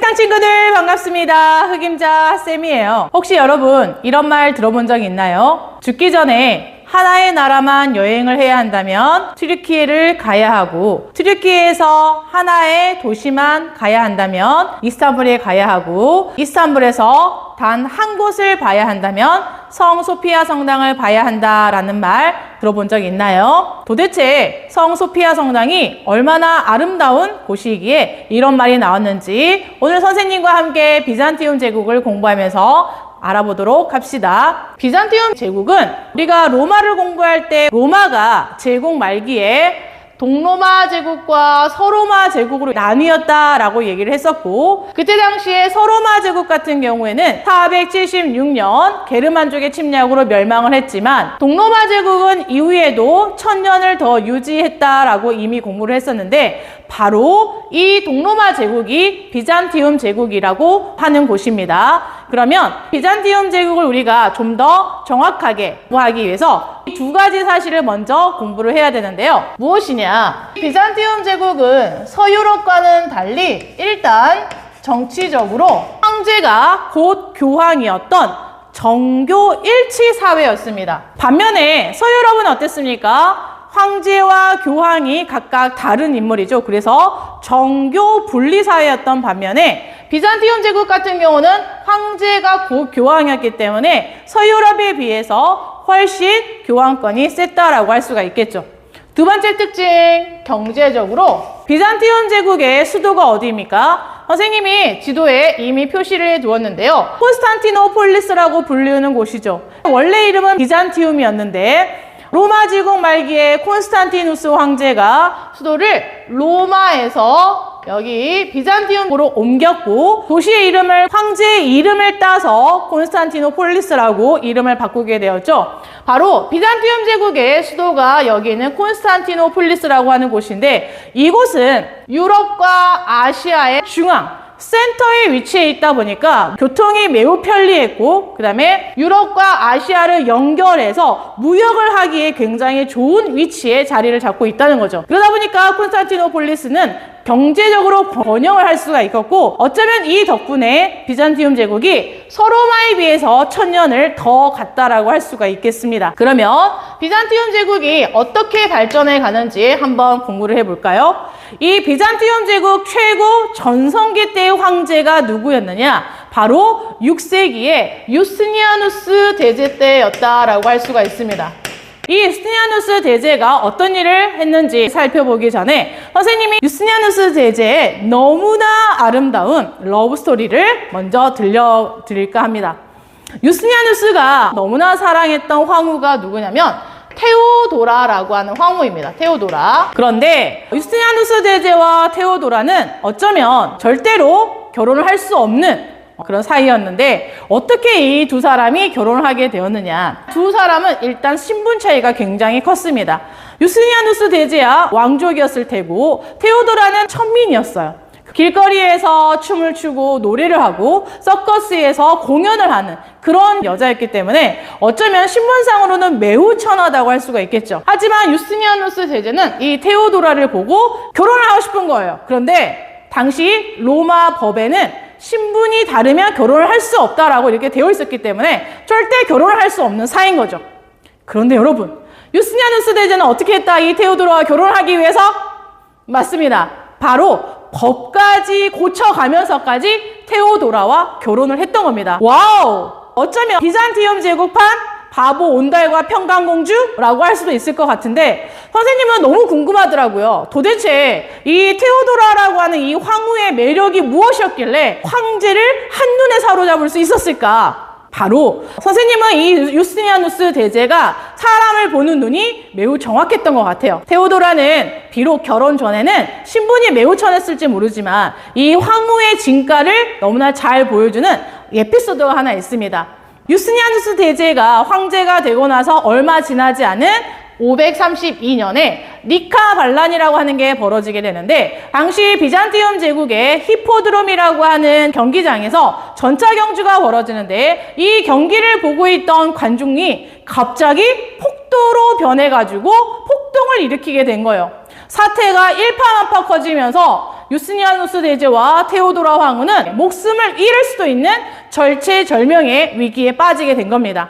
세상 친구들 반갑습니다. 흑임자 쌤이에요. 혹시 여러분 이런 말 들어본 적 있나요? 죽기 전에 하나의 나라만 여행을 해야 한다면 튀르키예를 가야 하고, 튀르키예에서 하나의 도시만 가야 한다면 이스탄불에 가야 하고, 이스탄불에서 단 한 곳을 봐야 한다면 성 소피아 성당을 봐야 한다라는 말 들어본 적 있나요? 도대체 성 소피아 성당이 얼마나 아름다운 곳이기에 이런 말이 나왔는지 오늘 선생님과 함께 비잔티움 제국을 공부하면서 알아보도록 합시다. 비잔티움 제국은 우리가 로마를 공부할 때 로마가 제국 말기에 동로마 제국과 서로마 제국으로 나뉘었다라고 얘기를 했었고, 그때 당시에 서로마 제국 같은 경우에는 476년 게르만족의 침략으로 멸망을 했지만, 동로마 제국은 이후에도 1000년을 더 유지했다라고 이미 공부를 했었는데, 바로 이 동로마 제국이 비잔티움 제국이라고 하는 곳입니다. 그러면 비잔티움 제국을 우리가 좀 더 정확하게 공부하기 위해서 이 두 가지 사실을 먼저 공부를 해야 되는데요. 무엇이냐? 비잔티움 제국은 서유럽과는 달리 일단 정치적으로 황제가 곧 교황이었던 정교 일치 사회였습니다. 반면에 서유럽은 어땠습니까? 황제와 교황이 각각 다른 인물이죠. 그래서 정교 분리 사회였던 반면에 비잔티움 제국 같은 경우는 황제가 곧 교황이었기 때문에 서유럽에 비해서 훨씬 교황권이 셌다라고 할 수가 있겠죠. 두 번째 특징, 경제적으로 비잔티움 제국의 수도가 어디입니까? 선생님이 지도에 이미 표시를 해두었는데요. 콘스탄티노폴리스라고 불리는 곳이죠. 원래 이름은 비잔티움이었는데 로마 제국 말기에 콘스탄티누스 황제가 수도를 로마에서 여기 비잔티움으로 옮겼고, 도시의 이름을 황제의 이름을 따서 콘스탄티노폴리스라고 이름을 바꾸게 되었죠. 바로 비잔티움 제국의 수도가 여기 있는 콘스탄티노폴리스라고 하는 곳인데, 이곳은 유럽과 아시아의 중앙 센터에 위치해 있다 보니까 교통이 매우 편리했고, 그 다음에 유럽과 아시아를 연결해서 무역을 하기에 굉장히 좋은 위치에 자리를 잡고 있다는 거죠. 그러다 보니까 콘스탄티노폴리스는 경제적으로 번영을 할 수가 있었고, 어쩌면 이 덕분에 비잔티움 제국이 서로마에 비해서 1000년을 더 갔다라고 할 수가 있겠습니다. 그러면 비잔티움 제국이 어떻게 발전해 가는지 한번 공부를 해볼까요? 이 비잔티움 제국 최고 전성기 때의 황제가 누구였느냐? 바로 6세기의 유스티니아누스 대제 때였다라고 할 수가 있습니다. 이 유스티니아누스 대제가 어떤 일을 했는지 살펴보기 전에 선생님이 유스티니아누스 대제의 너무나 아름다운 러브스토리를 먼저 들려드릴까 합니다. 유스티니아누스가 너무나 사랑했던 황후가 누구냐면 테오도라라고 하는 황후입니다. 테오도라. 그런데 유스티니아누스 대제와 테오도라는 어쩌면 절대로 결혼을 할 수 없는 그런 사이였는데, 어떻게 이 두 사람이 결혼을 하게 되었느냐? 두 사람은 일단 신분 차이가 굉장히 컸습니다. 유스티니아누스 대제야 왕족이었을 테고, 테오도라는 천민이었어요. 길거리에서 춤을 추고 노래를 하고 서커스에서 공연을 하는 그런 여자였기 때문에 어쩌면 신분상으로는 매우 천하다고 할 수가 있겠죠. 하지만 유스티니아누스 대제는 이 테오도라를 보고 결혼을 하고 싶은 거예요. 그런데 당시 로마 법에는 신분이 다르면 결혼을 할 수 없다라고 이렇게 되어 있었기 때문에 절대 결혼을 할 수 없는 사이인 거죠. 그런데 여러분, 유스티니아누스 대제는 어떻게 했다? 이 테오도라와 결혼을 하기 위해서? 맞습니다. 바로 법까지 고쳐가면서까지 테오도라와 결혼을 했던 겁니다. 와우! 어쩌면 비잔티움 제국판 바보 온달과 평강공주라고 할 수도 있을 것 같은데, 선생님은 너무 궁금하더라고요. 도대체 이 테오도라라고 하는 이 황후의 매력이 무엇이었길래 황제를 한눈에 사로잡을 수 있었을까? 바로 선생님은 이 유스티니아누스 대제가 사람을 보는 눈이 매우 정확했던 것 같아요. 테오도라는 비록 결혼 전에는 신분이 매우 천했을지 모르지만 이 황후의 진가를 너무나 잘 보여주는 에피소드가 하나 있습니다. 유스티니아누스 대제가 황제가 되고 나서 얼마 지나지 않은 532년에 니카 반란이라고 하는 게 벌어지게 되는데, 당시 비잔티움 제국의 히포드롬이라고 하는 경기장에서 전차 경주가 벌어지는데, 이 경기를 보고 있던 관중이 갑자기 폭도로 변해가지고 폭동을 일으키게 된 거예요. 사태가 일파만파 커지면서 유스티니아누스 대제와 테오도라 황후는 목숨을 잃을 수도 있는 절체절명의 위기에 빠지게 된 겁니다.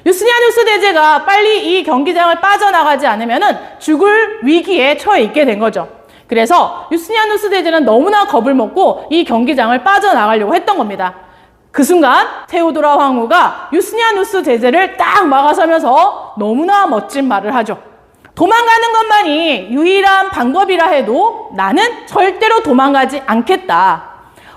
유스티니아누스 대제가 빨리 이 경기장을 빠져나가지 않으면 죽을 위기에 처해 있게 된 거죠. 그래서 유스티니아누스 대제는 너무나 겁을 먹고 이 경기장을 빠져나가려고 했던 겁니다. 그 순간 테오도라 황후가 유스티니아누스 대제를 딱 막아서면서 너무나 멋진 말을 하죠. 도망가는 것만이 유일한 방법이라 해도 나는 절대로 도망가지 않겠다.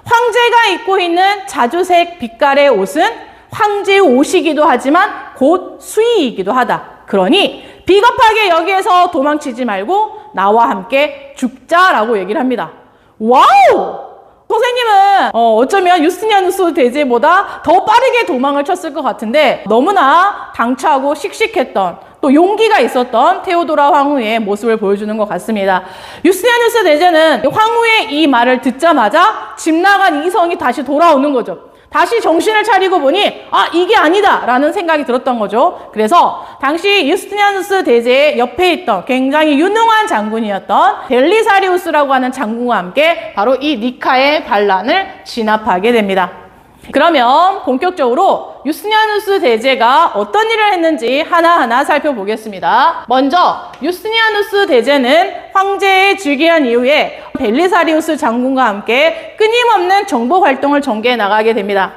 황제가 입고 있는 자주색 빛깔의 옷은 황제의 옷이기도 하지만 곧 수의이기도 하다. 그러니 비겁하게 여기에서 도망치지 말고 나와 함께 죽자라고 얘기를 합니다. 와우! 선생님은 어쩌면 유스티니아누스 대제보다 더 빠르게 도망을 쳤을 것 같은데 너무나 당차고 씩씩했던 또 용기가 있었던 테오도라 황후의 모습을 보여주는 것 같습니다. 유스티니아누스 대제는 황후의 이 말을 듣자마자 집 나간 이성이 다시 돌아오는 거죠. 다시 정신을 차리고 보니 이게 아니다 라는 생각이 들었던 거죠. 그래서 당시 유스티니아누스 대제의 옆에 있던 굉장히 유능한 장군이었던 벨리사리우스라고 하는 장군과 함께 바로 이 니카의 반란을 진압하게 됩니다. 그러면 본격적으로 유스티니아누스 대제가 어떤 일을 했는지 하나하나 살펴보겠습니다. 먼저 유스티니아누스 대제는 황제에 즉위한 이후에 벨리사리우스 장군과 함께 끊임없는 정보 활동을 전개해 나가게 됩니다.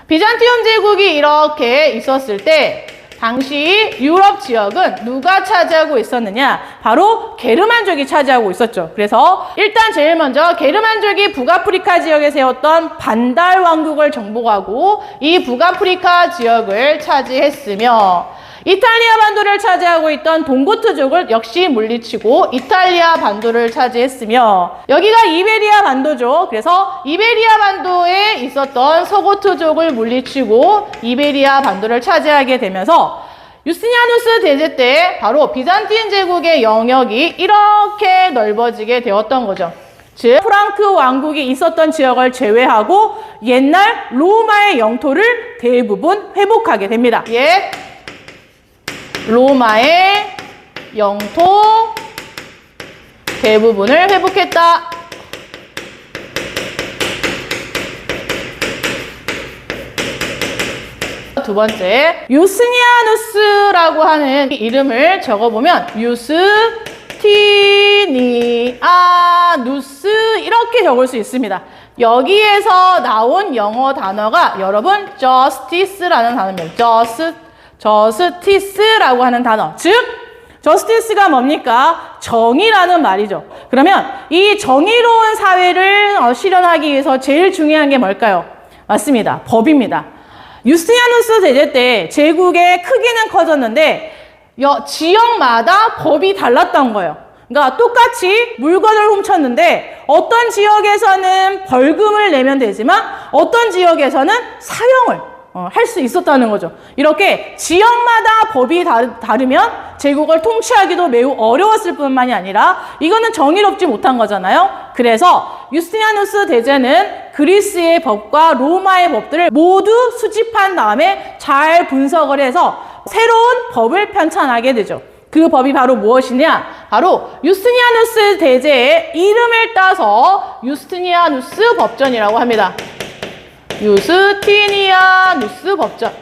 비잔티움 제국이 이렇게 있었을 때 당시 유럽 지역은 누가 차지하고 있었느냐? 바로 게르만족이 차지하고 있었죠. 그래서 일단 제일 먼저 게르만족이 북아프리카 지역에 세웠던 반달 왕국을 정복하고 이 북아프리카 지역을 차지했으며 이탈리아 반도를 차지하고 있던 동고트족을 역시 물리치고 이탈리아 반도를 차지했으며 여기가 이베리아 반도죠. 그래서 이베리아 반도에 있었던 서고트족을 물리치고 이베리아 반도를 차지하게 되면서 유스티니아누스 대제 때 바로 비잔틴 제국의 영역이 이렇게 넓어지게 되었던 거죠. 즉 프랑크 왕국이 있었던 지역을 제외하고 옛날 로마의 영토를 대부분 회복하게 됩니다. 로마의 영토 대부분을 회복했다. 두 번째, 유스티니아누스라고 하는 이름을 적어보면 유스티니아누스 이렇게 적을 수 있습니다. 여기에서 나온 영어 단어가 여러분 justice라는 단어입니다. 저스티스라고 하는 단어. 즉 저스티스가 뭡니까? 정의라는 말이죠. 그러면 이 정의로운 사회를 실현하기 위해서 제일 중요한 게 뭘까요? 맞습니다. 법입니다. 유스티니아누스 대제 때 제국의 크기는 커졌는데 지역마다 법이 달랐던 거예요. 그러니까 똑같이 물건을 훔쳤는데 어떤 지역에서는 벌금을 내면 되지만 어떤 지역에서는 사형을 할 수 있었다는 거죠. 이렇게 지역마다 법이 다르면 제국을 통치하기도 매우 어려웠을 뿐만이 아니라 이거는 정의롭지 못한 거잖아요. 그래서 유스티니아누스 대제는 그리스의 법과 로마의 법들을 모두 수집한 다음에 잘 분석을 해서 새로운 법을 편찬하게 되죠. 그 법이 바로 무엇이냐? 바로 유스티니아누스 대제의 이름을 따서 유스티니아누스 법전이라고 합니다. 유스티니아누스 법전.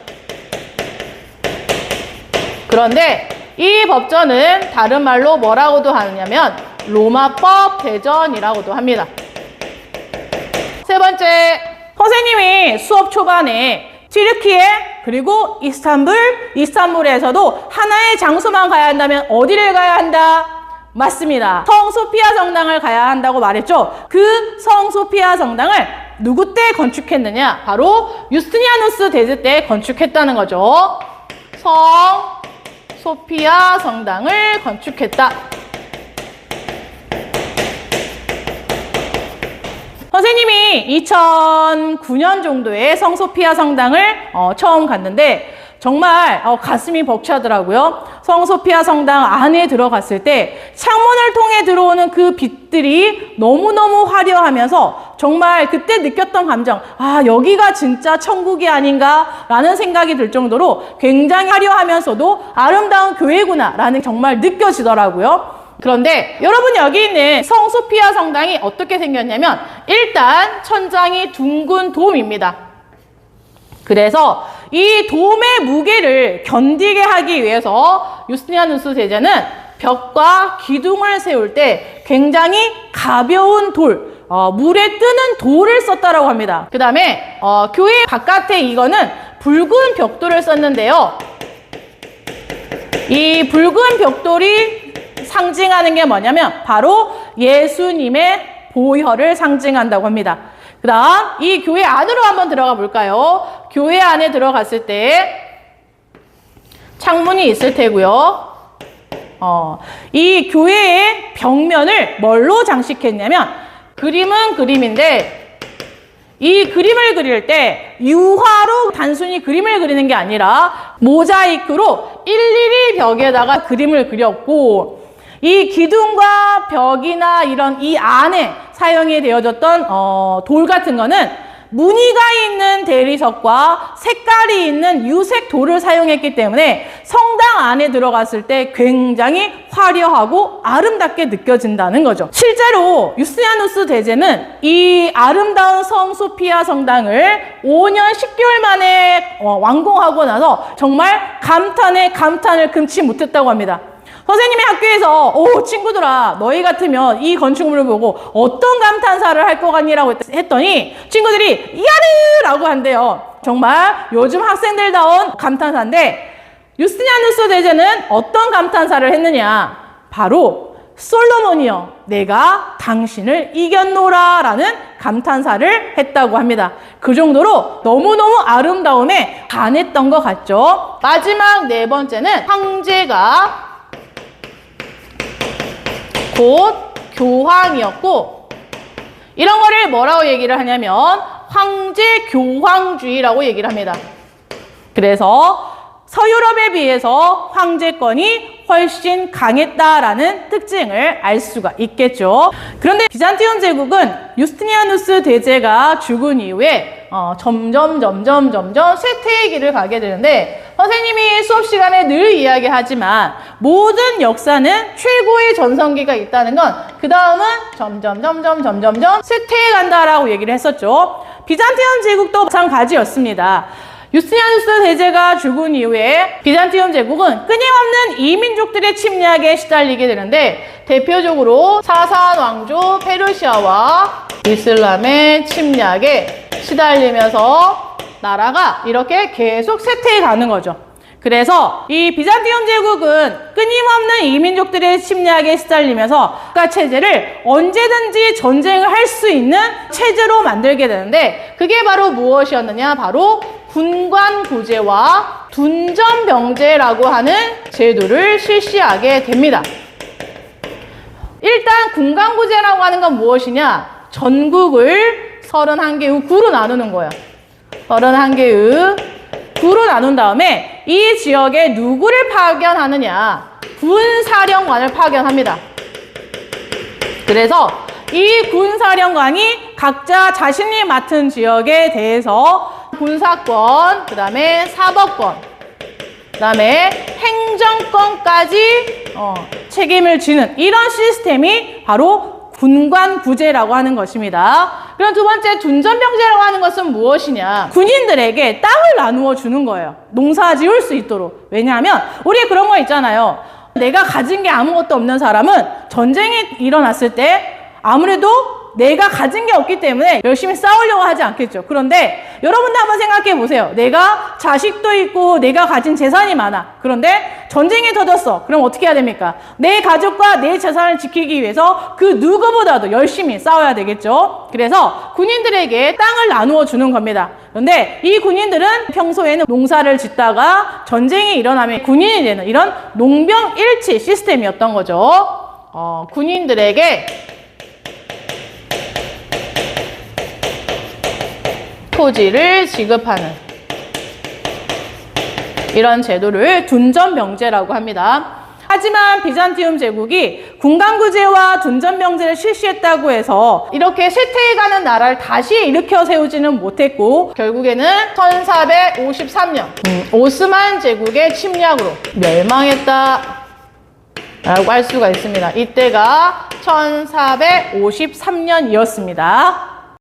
그런데 이 법전은 다른 말로 뭐라고도 하느냐면 로마법 대전이라고도 합니다. 세 번째, 선생님이 수업 초반에 튀르키예 그리고 이스탄불에서도 하나의 장소만 가야 한다면 어디를 가야 한다? 맞습니다. 성 소피아 성당을 가야 한다고 말했죠. 그 성 소피아 성당을 누구 때 건축했느냐? 바로 유스티니아누스 대제 때 건축했다는 거죠. 성 소피아 성당을 건축했다. 선생님이 2009년 정도에 성 소피아 성당을 처음 갔는데 정말 가슴이 벅차더라고요. 성 소피아 성당 안에 들어갔을 때 창문을 통해 들어오는 그 빛들이 너무너무 화려하면서 정말 그때 느꼈던 감정, 여기가 진짜 천국이 아닌가 라는 생각이 들 정도로 굉장히 화려하면서도 아름다운 교회구나 라는 정말 느껴지더라고요. 그런데 여러분 여기 있는 성소피아 성당이 어떻게 생겼냐면 일단 천장이 둥근 돔입니다. 그래서 이 돔의 무게를 견디게 하기 위해서 유스티니아누스 대제는 벽과 기둥을 세울 때 굉장히 가벼운 돌, 물에 뜨는 돌을 썼다라고 합니다. 그 다음에 교회 바깥에 이거는 붉은 벽돌을 썼는데요. 이 붉은 벽돌이 상징하는 게 뭐냐면 바로 예수님의 보혈을 상징한다고 합니다. 그 다음 이 교회 안으로 한번 들어가 볼까요? 교회 안에 들어갔을 때 창문이 있을 테고요. 이 교회의 벽면을 뭘로 장식했냐면 그림은 그림인데 이 그림을 그릴 때 유화로 단순히 그림을 그리는 게 아니라 모자이크로 일일이 벽에다가 그림을 그렸고 이 기둥과 벽이나 이런 이 안에 사용이 되어졌던 돌 같은 거는 무늬가 있는 대리석과 색깔이 있는 유색 돌을 사용했기 때문에 성당 안에 들어갔을 때 굉장히 화려하고 아름답게 느껴진다는 거죠. 실제로 유스티니아누스 대제는 이 아름다운 성소피아 성당을 5년 10개월 만에 완공하고 나서 정말 감탄에 감탄을 금치 못했다고 합니다. 선생님의 학교에서 친구들아 너희 같으면 이 건축물을 보고 어떤 감탄사를 할 것 같니라고 했더니 친구들이 야르! 라고 한대요. 정말 요즘 학생들다운 감탄사인데 유스티니아누스 대제는 어떤 감탄사를 했느냐, 바로 솔로몬이여 내가 당신을 이겼노라 라는 감탄사를 했다고 합니다. 그 정도로 너무너무 아름다움에 반했던 것 같죠. 마지막 네 번째는 황제가 곧 교황이었고, 이런 거를 뭐라고 얘기를 하냐면 황제 교황주의라고 얘기를 합니다. 그래서 서유럽에 비해서 황제권이 훨씬 강했다라는 특징을 알 수가 있겠죠. 그런데 비잔티움 제국은 유스티니아누스 대제가 죽은 이후에 점점 쇠퇴의 길을 가게 되는데, 선생님이 수업 시간에 늘 이야기하지만 모든 역사는 최고의 전성기가 있다는 건 그 다음은 점점 쇠퇴해 간다라고 얘기를 했었죠. 비잔티움 제국도 마찬가지였습니다. 유스티니아누스 대제가 죽은 이후에 비잔티움 제국은 끊임없는 이민족들의 침략에 시달리게 되는데, 대표적으로 사산 왕조 페르시아와 이슬람의 침략에 시달리면서 나라가 이렇게 계속 쇠퇴해 가는 거죠. 그래서 이 비잔티움 제국은 끊임없는 이민족들의 침략에 시달리면서 국가 체제를 언제든지 전쟁을 할 수 있는 체제로 만들게 되는데, 그게 바로 무엇이었느냐, 바로 군관구제와 둔전병제라고 하는 제도를 실시하게 됩니다. 일단 군관구제라고 하는 건 무엇이냐, 전국을 31개의 구로 나누는 거예요. 31개의 구로 나눈 다음에 이 지역에 누구를 파견하느냐, 군사령관을 파견합니다. 그래서 이 군사령관이 각자 자신이 맡은 지역에 대해서 군사권, 그 다음에 사법권, 그 다음에 행정권까지 책임을 지는 이런 시스템이 바로 군관구제라고 하는 것입니다. 그럼 두 번째 둔전병제라고 하는 것은 무엇이냐, 군인들에게 땅을 나누어 주는 거예요. 농사 지을 수 있도록. 왜냐하면 우리 그런 거 있잖아요. 내가 가진 게 아무것도 없는 사람은 전쟁이 일어났을 때 아무래도 내가 가진 게 없기 때문에 열심히 싸우려고 하지 않겠죠. 그런데 여러분도 한번 생각해 보세요. 내가 자식도 있고 내가 가진 재산이 많아. 그런데 전쟁이 터졌어. 그럼 어떻게 해야 됩니까? 내 가족과 내 재산을 지키기 위해서 그 누구보다도 열심히 싸워야 되겠죠. 그래서 군인들에게 땅을 나누어 주는 겁니다. 그런데 이 군인들은 평소에는 농사를 짓다가 전쟁이 일어나면 군인이 되는 이런 농병일치 시스템이었던 거죠. 군인들에게 토지를 지급하는 이런 제도를 둔전병제라고 합니다. 하지만 비잔티움 제국이 군관구제와 둔전병제를 실시했다고 해서 이렇게 쇠퇴해가는 나라를 다시 일으켜 세우지는 못했고, 결국에는 1453년 오스만 제국의 침략으로 멸망했다. 라고 할 수가 있습니다. 이때가 1453년이었습니다.